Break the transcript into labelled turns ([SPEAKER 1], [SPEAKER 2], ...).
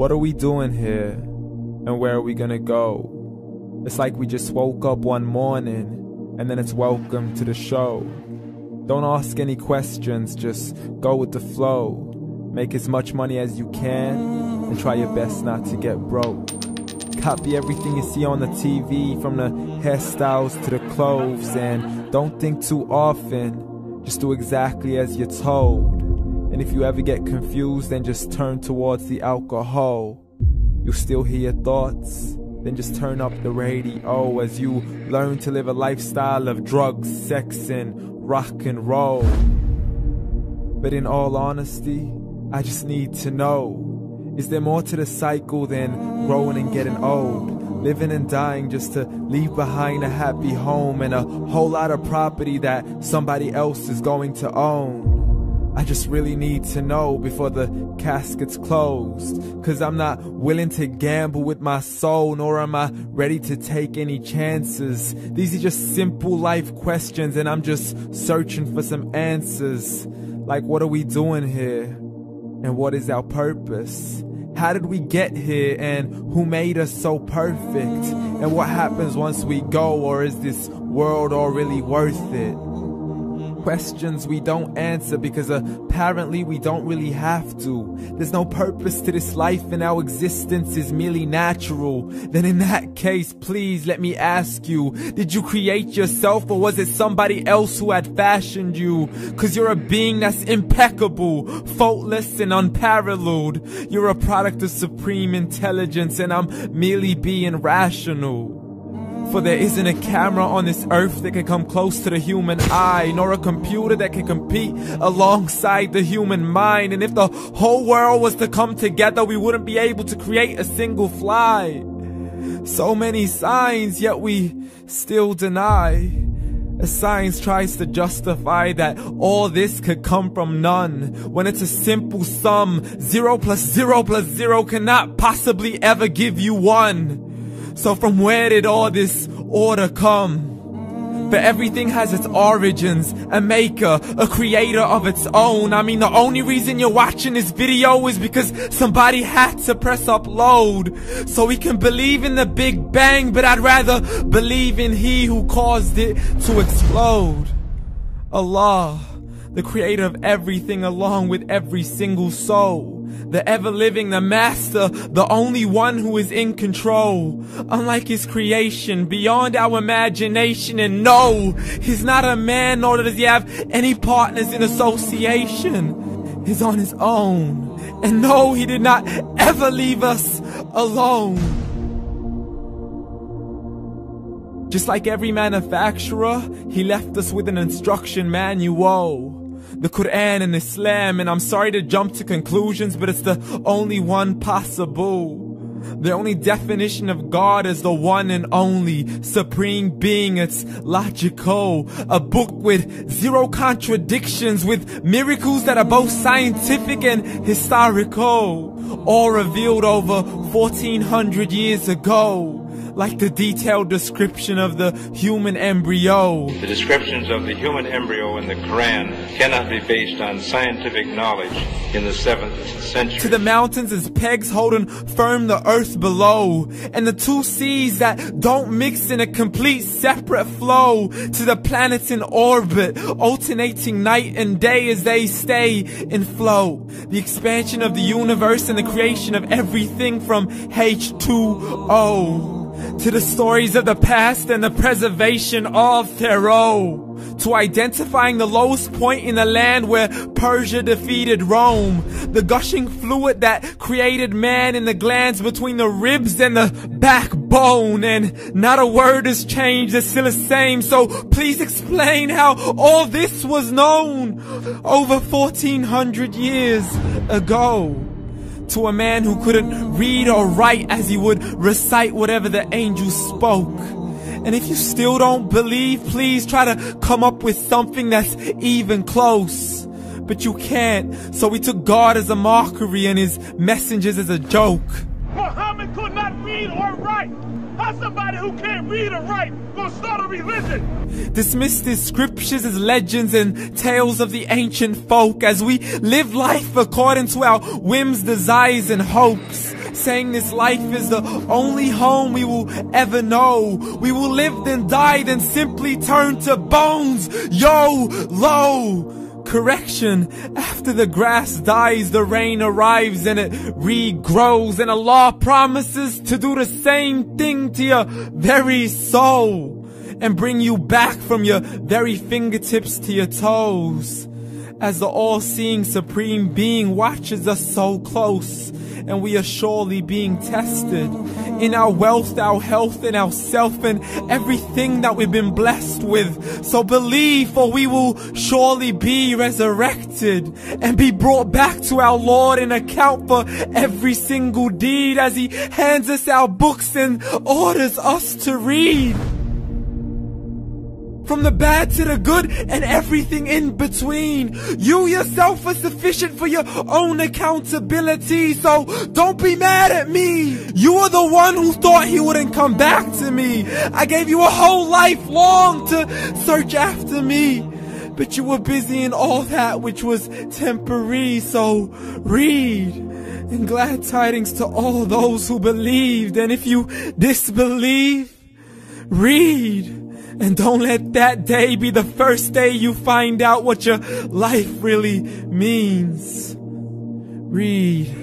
[SPEAKER 1] What are we doing here? And where are we gonna go? It's like we just woke up one morning, and then it's welcome to the show. Don't ask any questions, just go with the flow. Make as much money as you can, and try your best not to get broke. Copy everything you see on the TV, from the hairstyles to the clothes, and don't think too often, just do exactly as you're told. And if you ever get confused, then just turn towards the alcohol. You'll still hear your thoughts, then just turn up the radio as you learn to live a lifestyle of drugs, sex, and rock and roll. But in all honesty, I just need to know, is there more to the cycle than growing and getting old? Living and dying just to leave behind a happy home and a whole lot of property that somebody else is going to own. I just really need to know before the casket's closed, 'cause I'm not willing to gamble with my soul, nor am I ready to take any chances. These are just simple life questions, and I'm just searching for some answers. Like, what are we doing here? And what is our purpose? How did we get here, and who made us so perfect? And what happens once we go, or is this world all really worth it? Questions we don't answer because apparently we don't really have to. There's no purpose to this life and our existence is merely natural. Then in that case, please let me ask you, did you create yourself, or was it somebody else who had fashioned you? 'Cause you're a being that's impeccable, faultless and unparalleled. You're a product of supreme intelligence, and I'm merely being rational. For there isn't a camera on this earth that can come close to the human eye, nor a computer that can compete alongside the human mind. And if the whole world was to come together, we wouldn't be able to create a single fly. So many signs, yet we still deny. As science tries to justify that all this could come from none, when it's a simple sum. 0 plus 0 plus 0 cannot possibly ever give you 1. So from where did all this order come? For everything has its origins, a maker, a creator of its own. I mean, the only reason you're watching this video is because somebody had to press upload. So we can believe in the Big Bang, but I'd rather believe in He who caused it to explode. Allah, the creator of everything along with every single soul. The ever-living, the master, the only one who is in control. Unlike his creation, beyond our imagination. And no, he's not a man, nor does he have any partners in association. He's on his own. And no, he did not ever leave us alone. Just like every manufacturer, he left us with an instruction manual. The Quran and Islam, and I'm sorry to jump to conclusions, but it's the only one possible. The only definition of God is the one and only supreme being. It's logical, a book with 0 contradictions, with miracles that are both scientific and historical, all revealed over 1400 years ago. Like the detailed description of the human embryo.
[SPEAKER 2] The descriptions of the human embryo in the Quran cannot be based on scientific knowledge in the 7th century.
[SPEAKER 1] To the mountains as pegs holding firm the earth below, and the 2 seas that don't mix in a complete separate flow. To the planets in orbit, alternating night and day as they stay in flow. The expansion of the universe and the creation of everything from H2O. To the stories of the past and the preservation of Pharaoh. To identifying the lowest point in the land where Persia defeated Rome. The gushing fluid that created man in the glands between the ribs and the backbone. And not a word has changed, it's still the same. So please explain how all this was known over 1400 years ago. To a man who couldn't read or write, as he would recite whatever the angels spoke. And if you still don't believe, please try to come up with something that's even close. But you can't, so we took God as a mockery and his messengers as a joke.
[SPEAKER 3] Muhammad could not read or write. How's somebody who can't read or write gonna start a religion?
[SPEAKER 1] Dismiss these scriptures as legends and tales of the ancient folk, as we live life according to our whims, desires, and hopes. saying this life is the only home we will ever know. We will live then die, then simply turn to bones. YOLO! Correction, after the grass dies, the rain arrives and it regrows, and Allah promises to do the same thing to your very soul and bring you back from your very fingertips to your toes, as the all-seeing supreme being watches us so close, and we are surely being tested in our wealth, our health, and our self, and everything that we've been blessed with. So believe, for we will surely be resurrected and be brought back to our Lord and account for every single deed, as He hands us our books and orders us to read. From the bad to the good and everything in between. You yourself are sufficient for your own accountability, so don't be mad at me. You are the one who thought He wouldn't come back to me. I gave you a whole life long to search after me, but you were busy in all that which was temporary. So read, and glad tidings to all those who believed. And if you disbelieve, read. And don't let that day be the first day you find out what your life really means. Read.